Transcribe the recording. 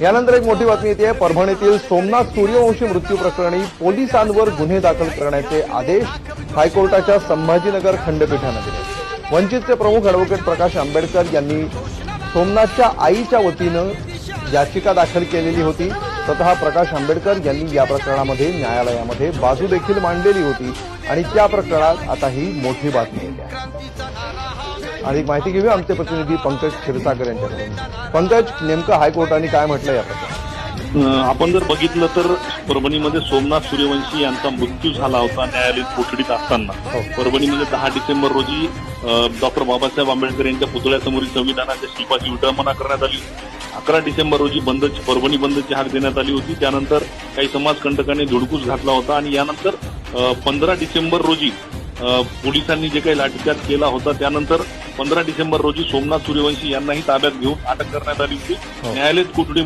यानंतर एक मोठी बातमी येते. परभणीतील सोमनाथ सूर्यवंशी मृत्यू प्रकरणी पोलिसांवर गुन्हे दाखल करण्याचे आदेश हायकोर्टाच्या संभाजीनगर खंडपीठाने दिले. वंचितचे प्रमुख अॅडव्होकेट प्रकाश आंबेडकर यांनी सोमनाथच्या आईच्या वतीनं याचिका दाखल केलेली होती. स्वतः प्रकाश आंबेडकर यांनी या प्रकरणामध्ये न्यायालयामध्ये बाजू देखील मांडलेली होती आणि त्या प्रकरणात आता ही मोठी बातमी येते आहे. अधिक माहिती घेऊया आमचे प्रतिनिधी पंकज क्षीरसागर यांच्याकडून. पंकज, नेमकं हायकोर्टाने काय म्हटलं या प्रकरणात? आपण जर बघितलं तर परभणीमध्ये सोमनाथ सूर्यवंशी यांचा मृत्यू झाला होता न्यायालयीन कोठडीत असताना. परभणीमध्ये 10 डिसेंबर रोजी डॉक्टर बाबासाहेब आंबेडकर यांच्या पुतळ्यासमोरील संविधानाच्या शिल्पाची विटंबना करण्यात आली. 11 डिसेंबर रोजी परभणी बंदची हाक देण्यात आली होती. त्यानंतर काही समाजकंटकांनी धुडकूस घातला होता आणि यानंतर 15 डिसेंबर रोजी पोलिसांनी जे काही लाठीचार्ज केला होता. त्यानंतर 15 डिसेंबर रोजी सोमनाथ सूर्यवंशी यांनाही ताब्यात घेऊन अटक करण्यात आली होती. न्यायालयीन कोठडी